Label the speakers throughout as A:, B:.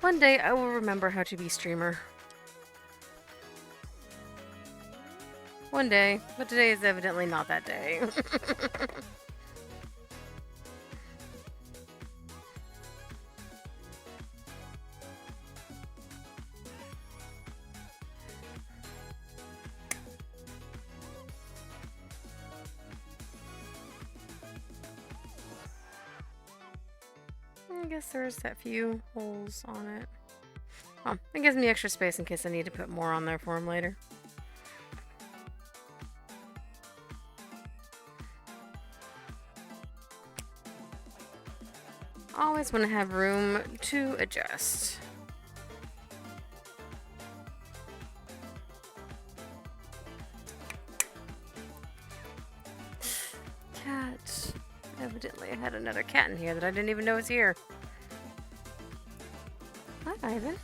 A: One day I will remember how to be streamer. One day, but today is evidently not that day. I guess there's that few holes on it. Oh, it gives me extra space in case I need to put more on there for him later. Always want to have room to adjust. Cat. Evidently I had another cat in here that I didn't even know was here. Hi, Ivan.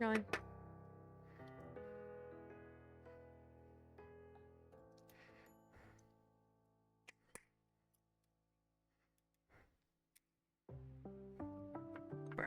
A: Really? Bruh.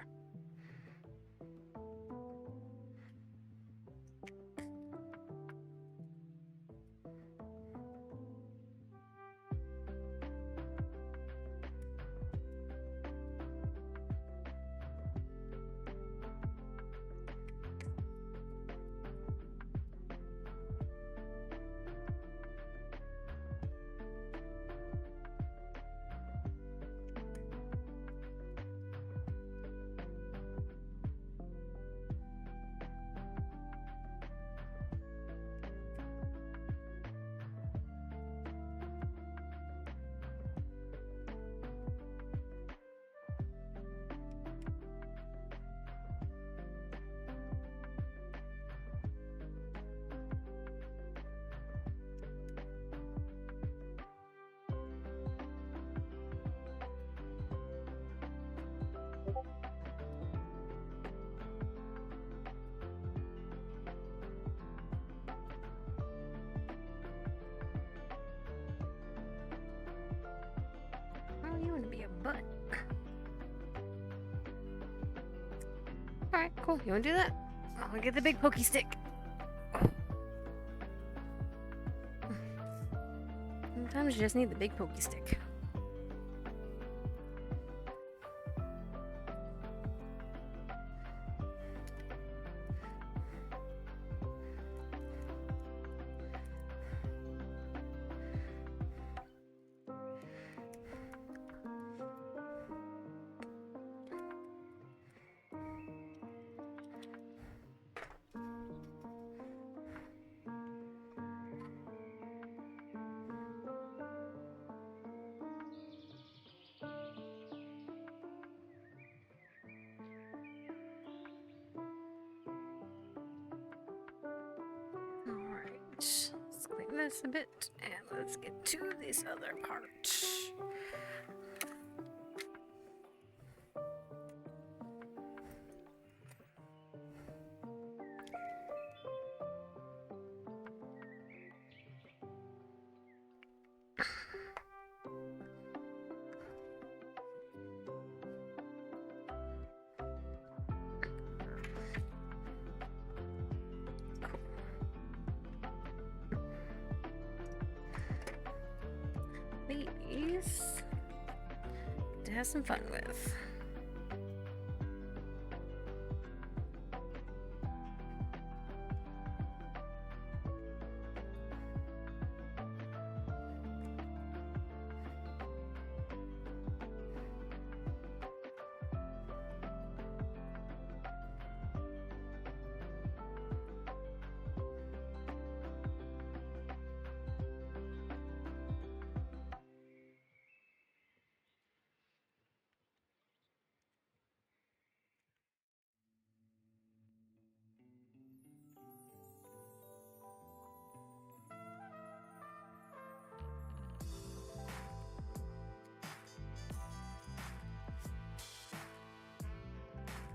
A: Cool. You want to do that? I'm gonna get the big pokey stick. Sometimes you just need the big pokey stick. Let's clean this a bit and let's get to this other part. These to have some fun with.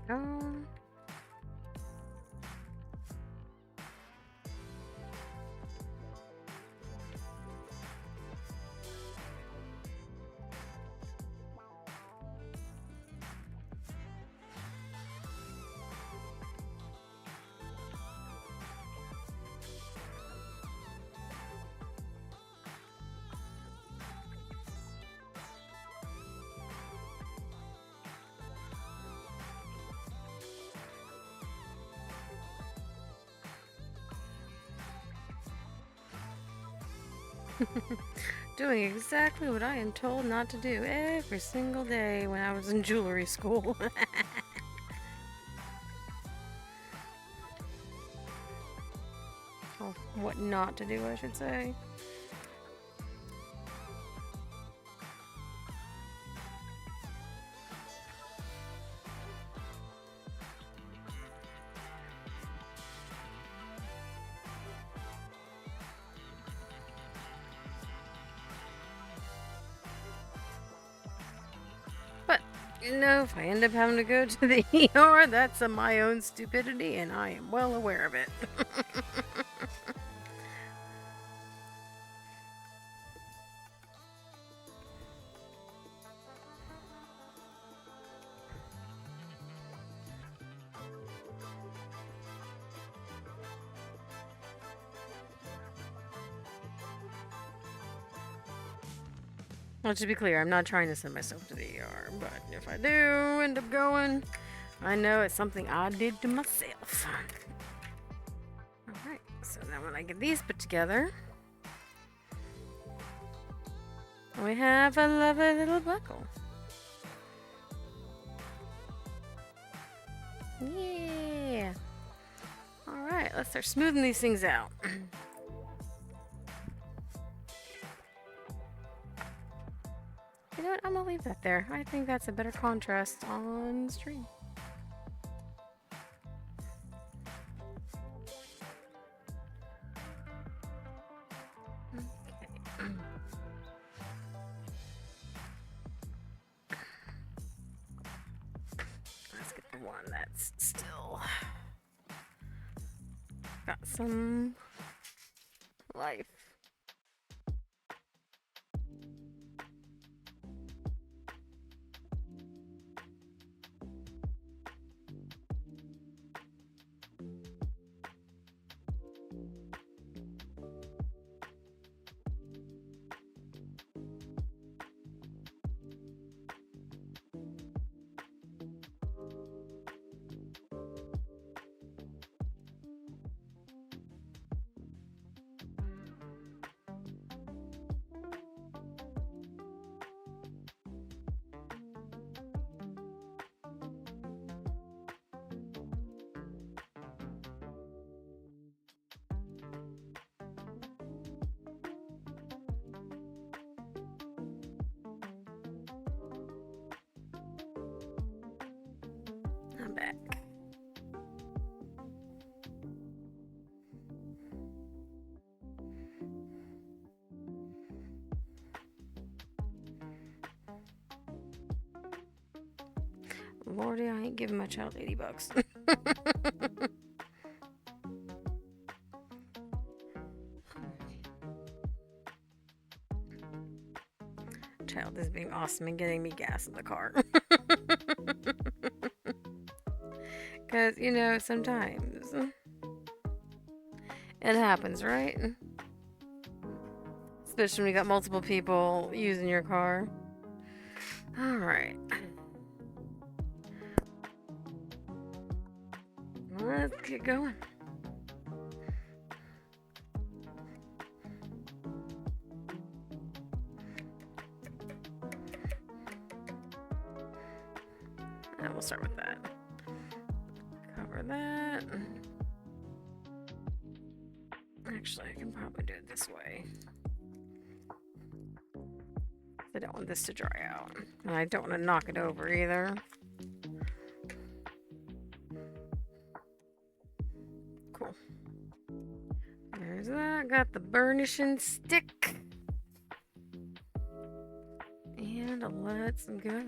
A: Um, doing exactly what I am told not to do every single day when I was in jewelry school. Or what not to do, I should say. But, you know, if I end up having to go to the ER, that's my own stupidity, and I am well aware of it. Well, to be clear, I'm not trying to send myself to the ER, but if I do end up going, I know it's something I did to myself. Alright, so now when I get these put together, we have a lovely little buckle. Yeah! Alright, let's start smoothing these things out. You know what? I'm gonna leave that there. I think that's a better contrast on stream. Okay. Let's get the one that's still got some life. back. Lordy, I ain't giving my child $80. Child is being awesome and getting me gas in the car. Because, you know, sometimes it happens, right? Especially when you got multiple people using your car. Alright. Let's get going. And we'll start with that. Cover that. Actually, I can probably do it this way. I don't want this to dry out. And I don't want to knock it over either. Cool. There's that. Got the burnishing stick. And let's go.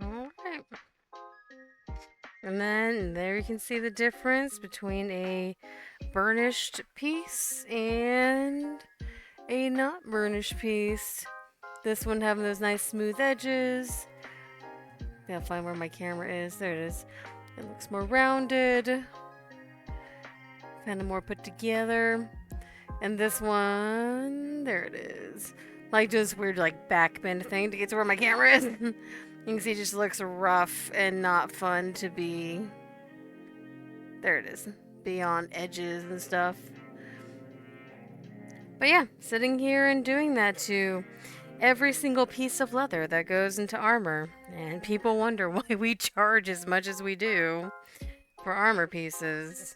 A: Alright. And then there you can see the difference between a burnished piece and a not burnished piece. This one having those nice smooth edges. Gotta find where my camera is. There it is. It looks more rounded. Kind of more put together. And this one, there it is. Like doing this weird like back bend thing to get to where my camera is. You can see it just looks rough and not fun to be. There it is. Be on edges and stuff. But yeah, sitting here and doing that to every single piece of leather that goes into armor. And people wonder why we charge as much as we do for armor pieces.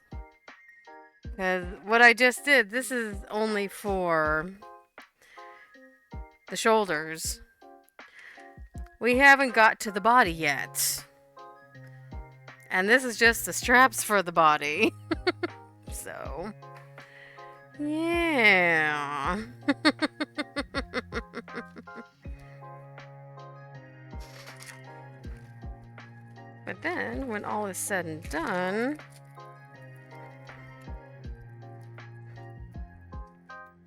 A: Because what I just did, this is only for the shoulders. we haven't got to the body yet. And this is just the straps for the body. So, yeah. But then, when all is said and done,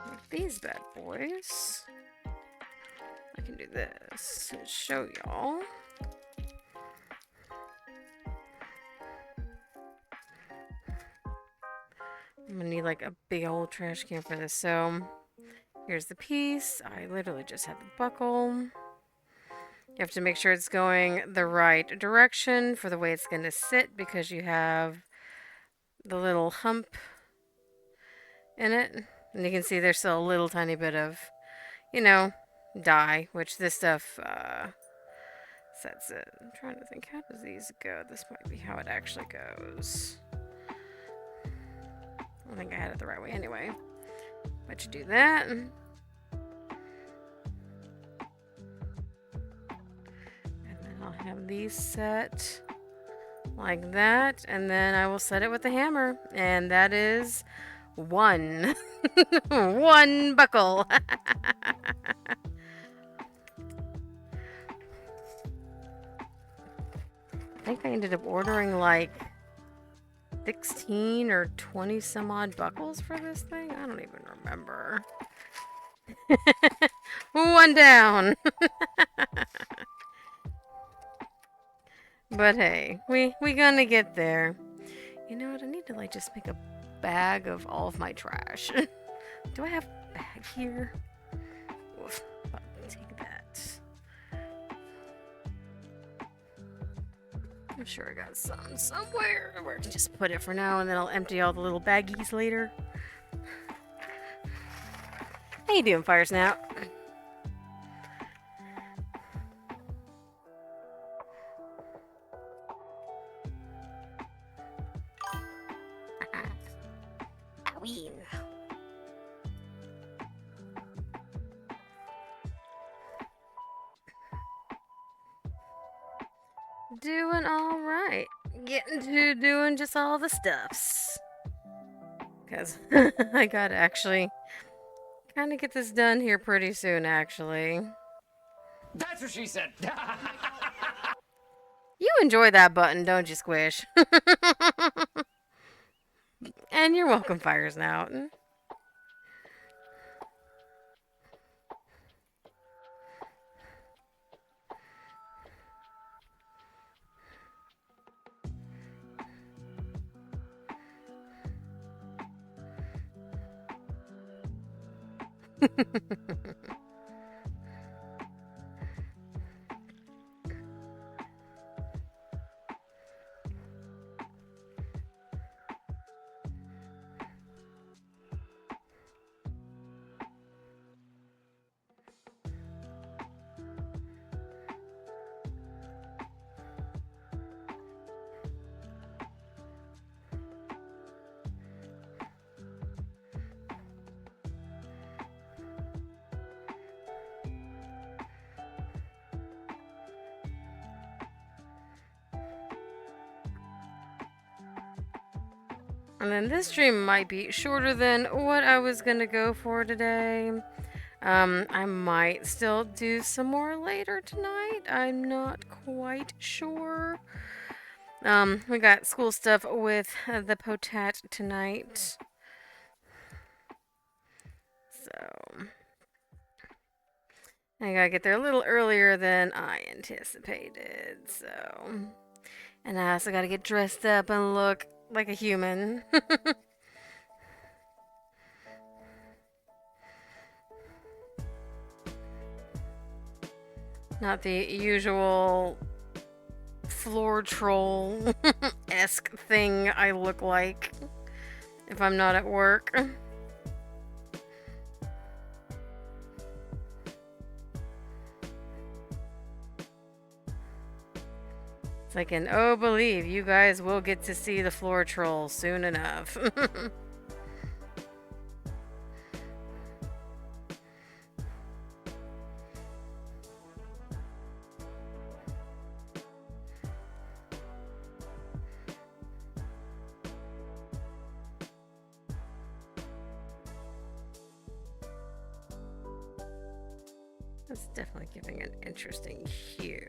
A: with these bad boys, I can do this and show y'all. I'm gonna need like a big old trash can for this. So here's the piece. I literally just had the buckle. You have to make sure it's going the right direction for the way it's gonna sit because you have the little hump in it. And you can see there's still a little tiny bit of, dye, which this stuff sets it. I'm trying to think, how does these go? This might be how it actually goes. I think I had it the right way anyway. But you do that. And then I'll have these set like that. And then I will set it with the hammer. And that is one. One buckle. I think I ended up ordering like 16 or 20 some odd buckles for this thing. I don't even remember. One down. But hey, we gonna get there. You know what? I need to like just make a bag of all of my trash. Do I have a bag here? Oof, I'll take that. I'm sure I got some somewhere where to just put it for now, and then I'll empty all the little baggies later. How you doing, Fire Snout? Halloween. Doing all right. Getting to doing just all the stuffs. Because I gotta actually kind of get this done here pretty soon, actually.
B: That's what she said.
A: You enjoy that button, don't you, Squish? And you're welcome, Fire Snout. And then this stream might be shorter than what I was gonna go for today. I might still do some more later tonight. I'm not quite sure. We got school stuff with the Potat tonight. So, I gotta get there a little earlier than I anticipated. So, and I also gotta get dressed up and look like a human. Not the usual floor troll esque thing I look like if I'm not at work. It's like an oh believe you guys will get to see the floor troll soon enough. That's definitely giving an interesting hue.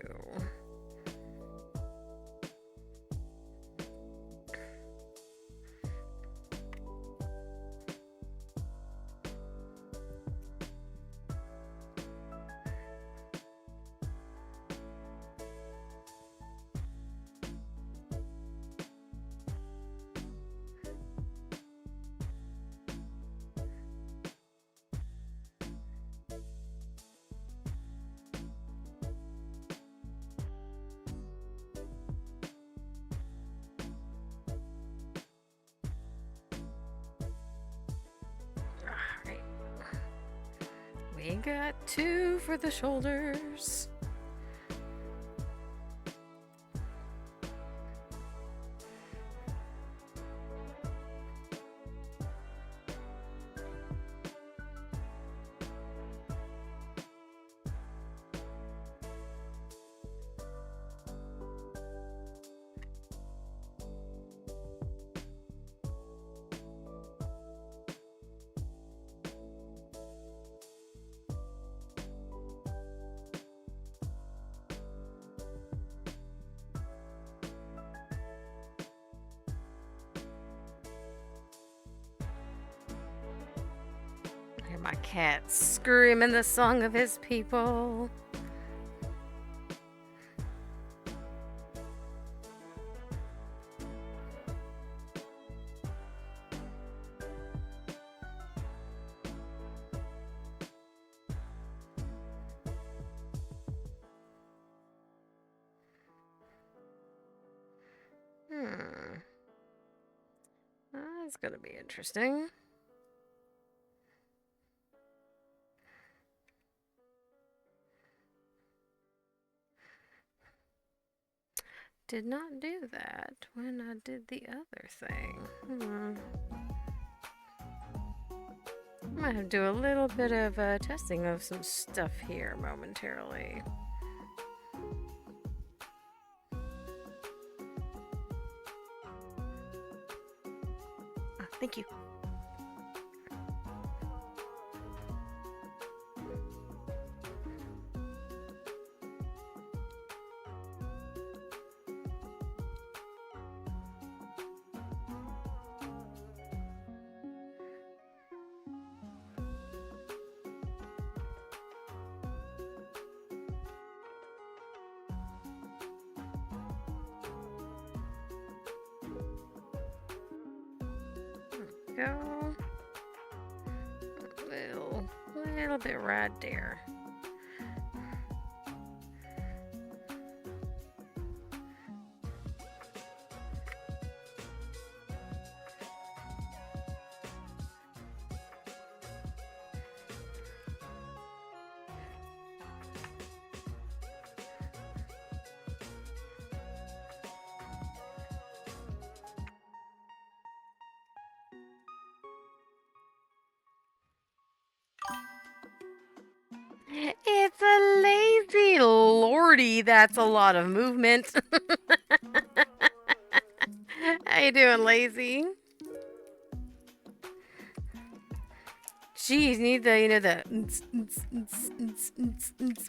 A: Alright. We got 2 for the shoulders. I hear my cat screaming the song of his people. That's gonna be interesting. Did not do that when I did the other thing. I might have to do a little bit of testing of some stuff here momentarily. Oh, thank you. Go a little bit right there. It's a lazy lordy. That's a lot of movement. How you doing, lazy? Jeez, need the the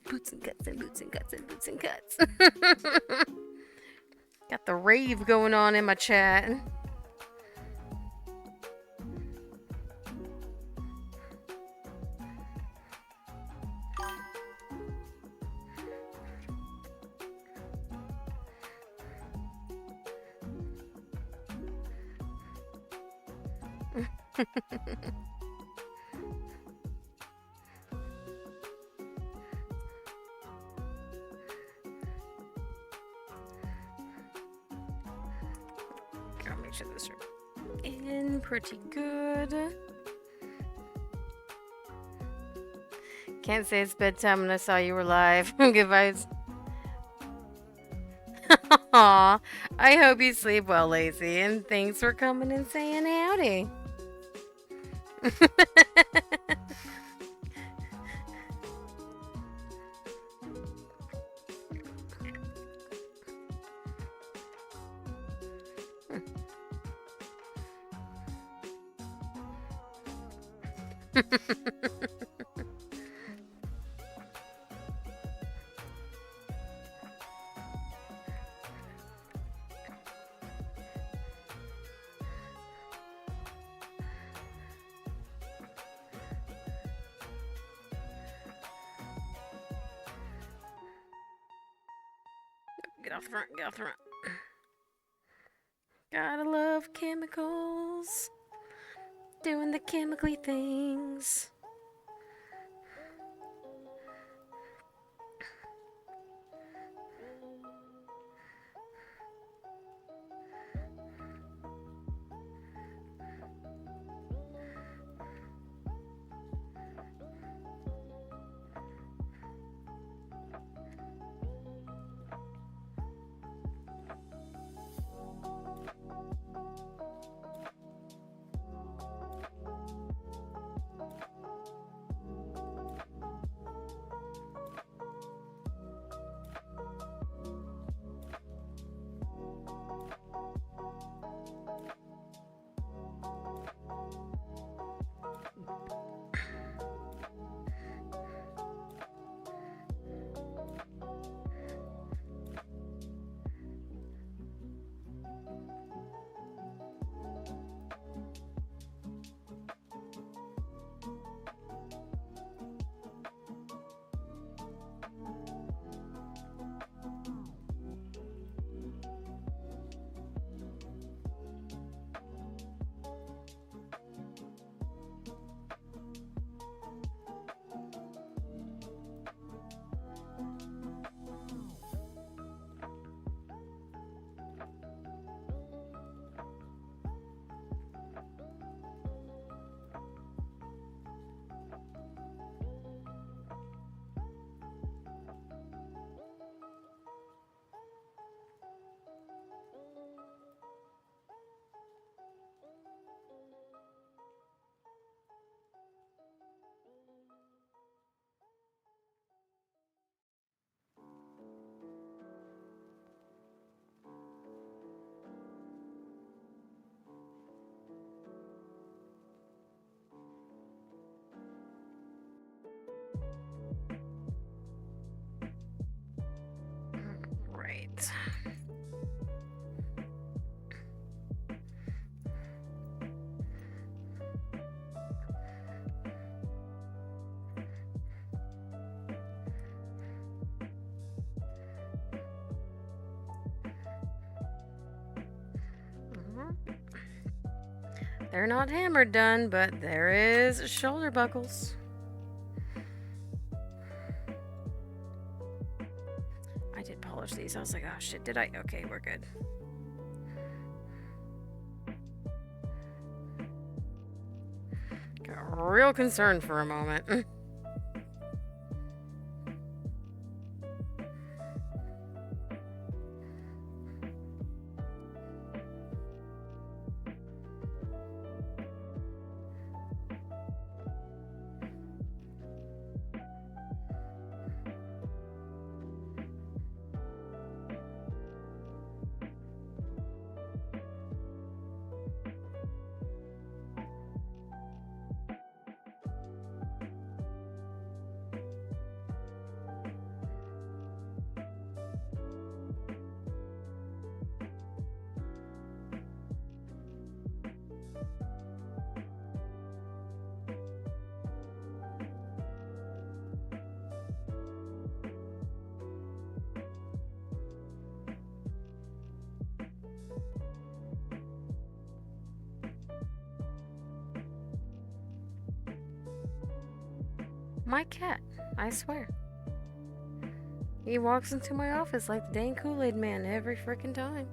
A: boots and guts and boots and guts and boots and guts. Got the rave going on in my chat. Gotta make sure this are in pretty good. Can't say it's bedtime when I saw you were live. Good vibes. Aw, I hope you sleep well, Lazy, and thanks for coming and saying howdy. Get off the front. Get off the front. Gotta love chemicals. Doing the chemically things. Right. They're not hammered done, but there is shoulder buckles. I did polish these. I was like, oh shit, did I? Okay, we're good. Got real concerned for a moment. My cat, I swear. He walks into my office like the dang Kool-Aid man every freaking time.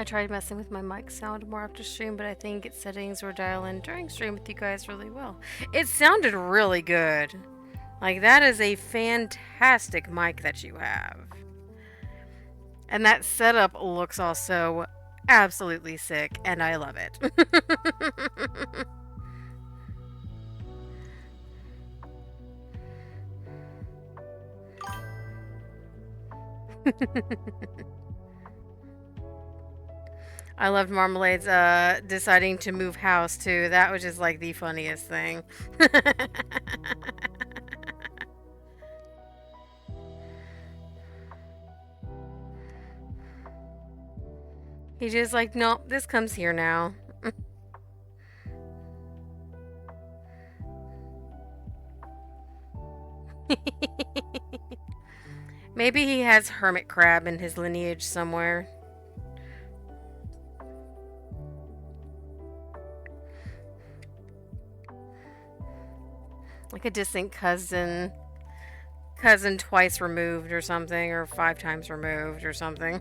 A: I tried messing with my mic sound more after stream, but I think its settings were dial in during stream with you guys really well. It sounded really good. Like, that is a fantastic mic that you have. And that setup looks also absolutely sick, and I love it. I loved Marmalade's deciding to move house too. That was just like the funniest thing. He just like, nope, this comes here now. Maybe he has hermit crab in his lineage somewhere. Like a distant cousin. Cousin twice removed or something, or 5 times removed or something.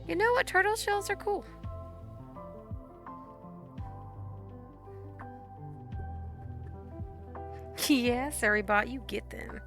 A: You know what? Turtle shells are cool. Yeah, Saribot, you get them.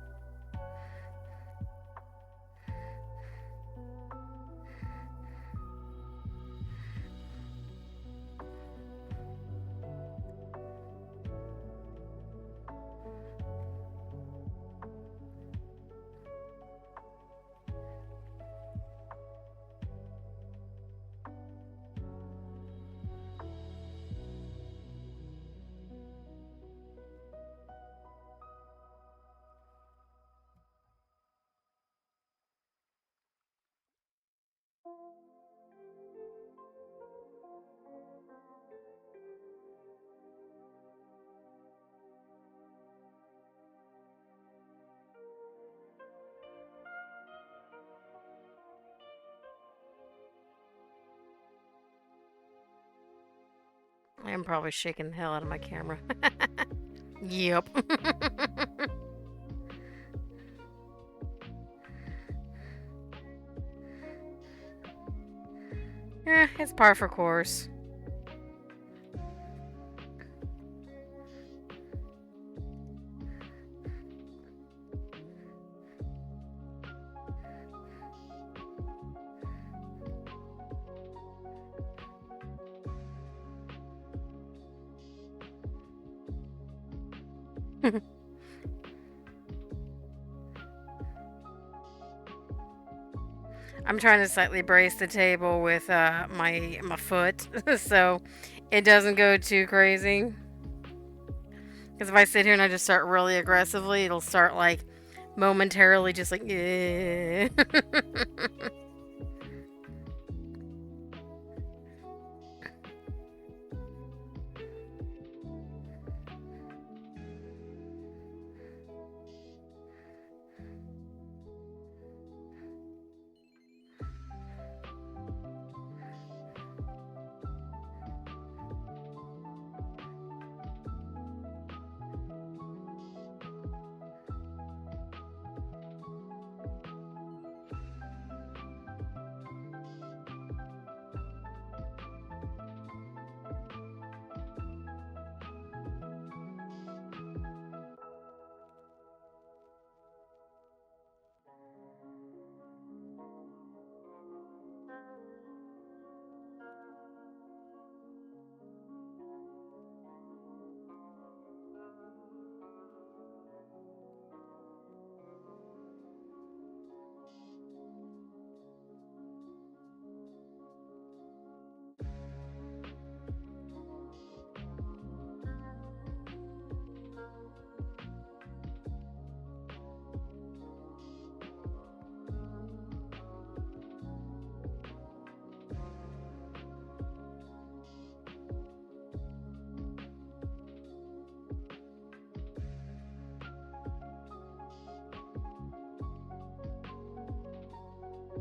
A: I am probably shaking the hell out of my camera. Yep. It's par for course. I'm trying to slightly brace the table with my foot so it doesn't go too crazy. Because if I sit here and I just start really aggressively, it'll start like momentarily just like, yeah.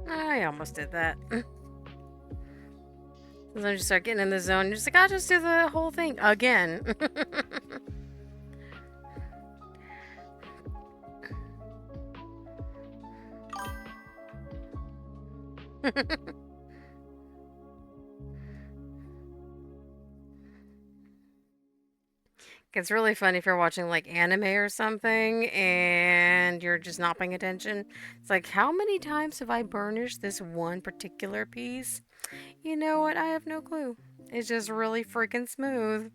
A: I almost did that. Sometimes you start getting in the zone, you're just like, I'll just do the whole thing again. It's really funny if you're watching like anime or something and you're just not paying attention. It's like, how many times have I burnished this one particular piece? You know what? I have no clue. It's just really freaking smooth.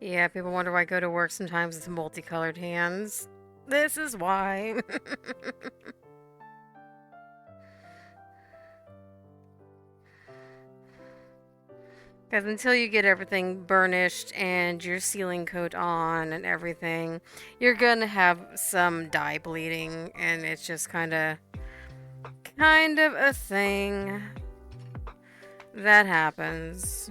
A: Yeah, people wonder why I go to work sometimes with multicolored hands. This is why. Because until you get everything burnished and your sealing coat on and everything, you're gonna have some dye bleeding, and it's just kind of a thing that happens.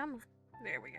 A: Come on. There we go.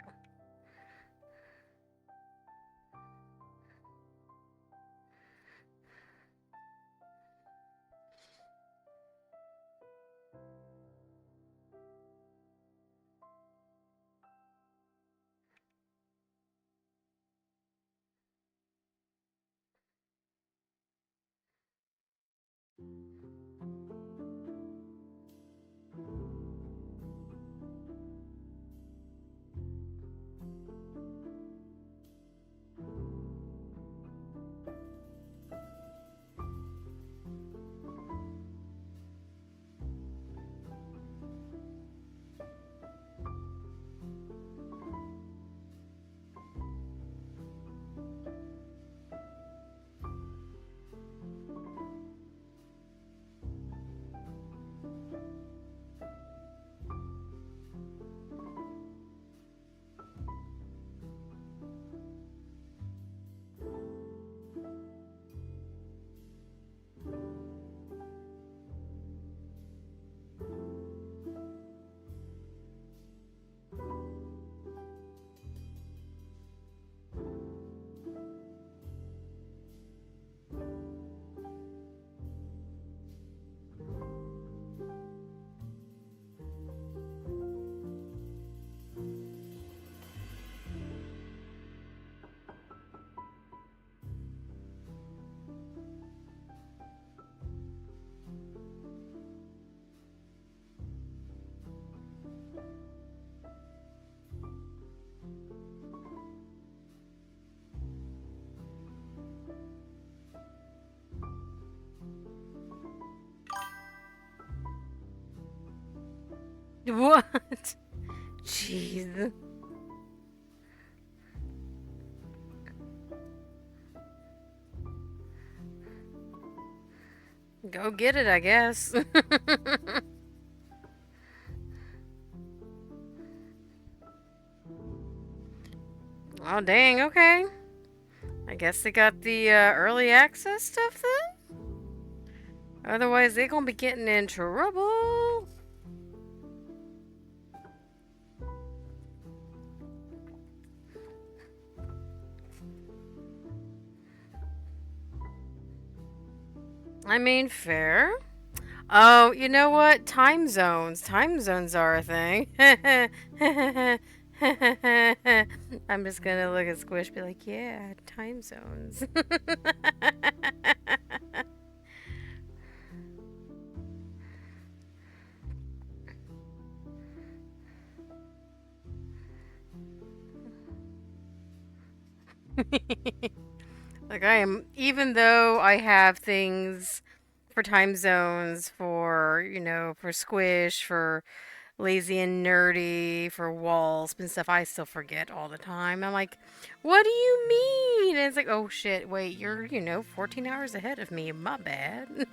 A: What? Jeez. Go get it, I guess. Oh, dang, okay. I guess they got the early access stuff then? Otherwise, they're gonna be getting in trouble. I mean, fair. Oh, you know what? Time zones. Time zones are a thing. I'm just gonna look at Squish, be like, yeah, time zones. Like I am, even though I have things for time zones, for for Squish, for lazy and nerdy, for Walls and stuff, I still forget all the time. I'm like, what do you mean? And it's like, oh shit, wait, you're 14 hours ahead of me. My bad.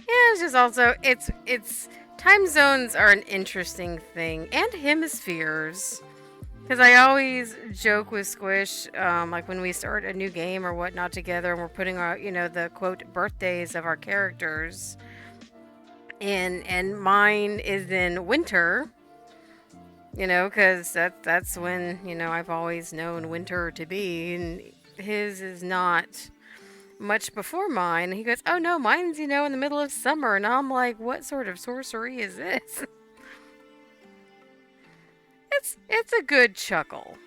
A: Yeah, it's just also it's time zones are an interesting thing, and hemispheres. Because I always joke with Squish, like when we start a new game or whatnot together, and we're putting our, the quote birthdays of our characters, and mine is in winter, because that's when I've always known winter to be, and his is not much before mine. He goes, "Oh no, mine's in the middle of summer," and I'm like, "What sort of sorcery is this?" It's a good chuckle.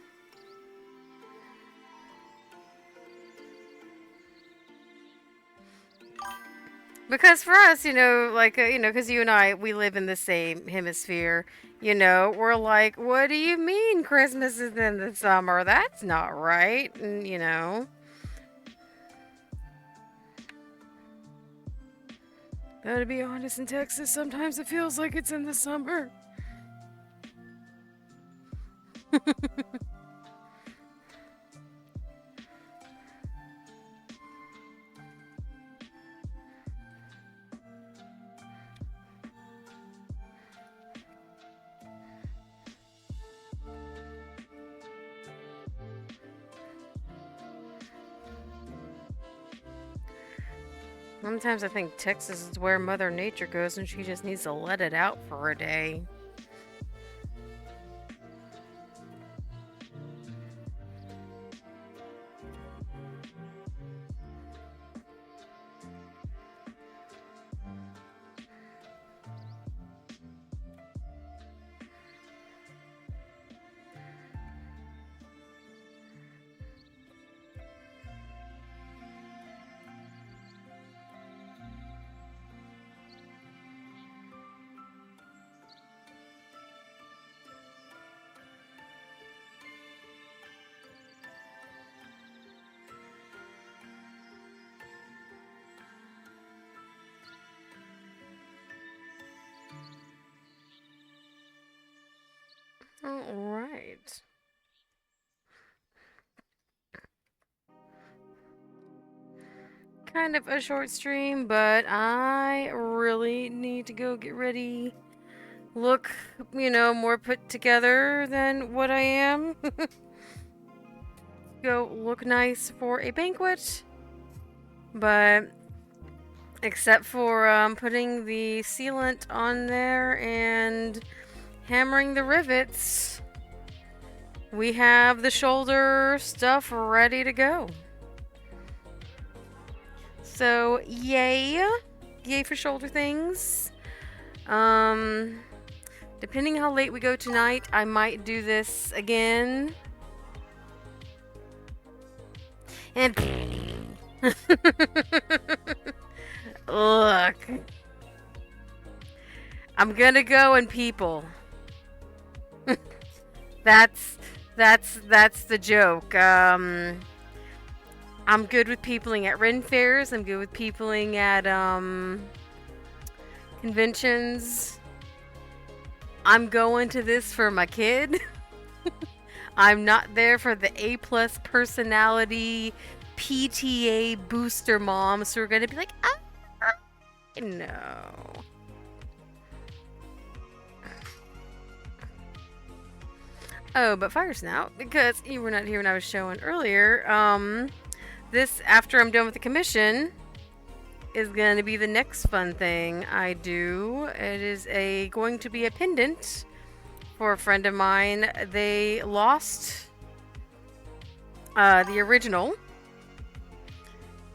A: Because for us, like, because you and I, we live in the same hemisphere, we're like, what do you mean Christmas is in the summer? That's not right. And. Though to be honest, in Texas, sometimes it feels like it's in the summer. Sometimes I think Texas is where Mother Nature goes and she just needs to let it out for a day. Alright. Kind of a short stream, but I really need to go get ready. Look, more put together than what I am. Go look nice for a banquet. But except for putting the sealant on there and hammering the rivets, we have the shoulder stuff ready to go. So, yay. Yay for shoulder things. Depending how late we go tonight, I might do this again. And look. I'm gonna go and people. that's the joke. I'm good with peopling at Ren fairs. I'm good with peopling at conventions. I'm going to this for my kid. I'm not there for the A+ personality PTA booster moms who are gonna be like, no. Oh, but Fire Snout, because you were not here when I was showing earlier, this, after I'm done with the commission, is going to be the next fun thing I do. It is going to be a pendant for a friend of mine. They lost the original,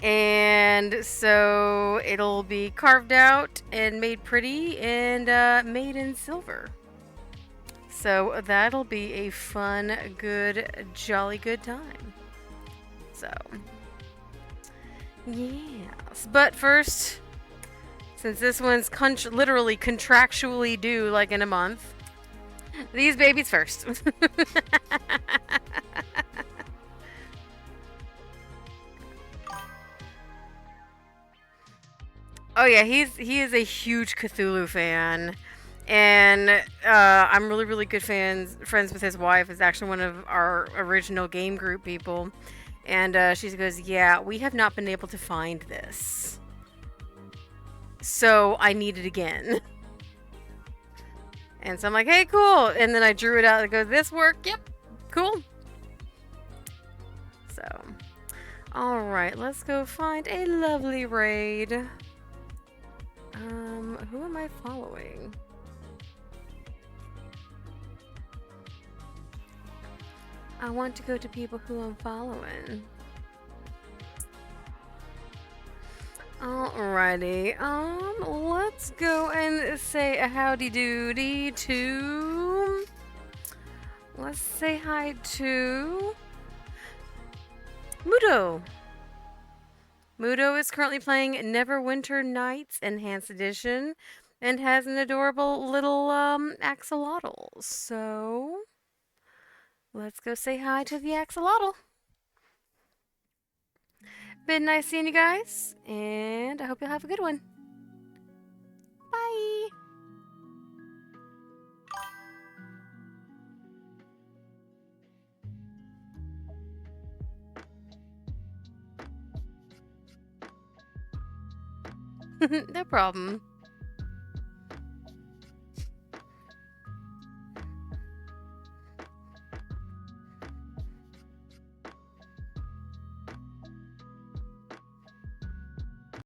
A: and so it'll be carved out and made pretty and made in silver. So that'll be a fun, good, jolly good time. So, yes. But first, since this one's literally contractually due like in a month, these babies first. Oh yeah, he is a huge Cthulhu fan. And I'm really good friends with his wife. Is actually one of our original game group people, and she goes, "Yeah, we have not been able to find this, so I need it again." And so I'm like, "Hey, cool!" And then I drew it out and go, "This work? Yep, cool." So, all right, let's go find a lovely raid. Who am I following? I want to go to people who I'm following. Alrighty, let's go and say a howdy doody to... Let's say hi to... Mudo. Mudo is currently playing Neverwinter Nights Enhanced Edition and has an adorable little, axolotl. So... let's go say hi to the axolotl. Been nice seeing you guys, and I hope you'll have a good one. Bye! No problem.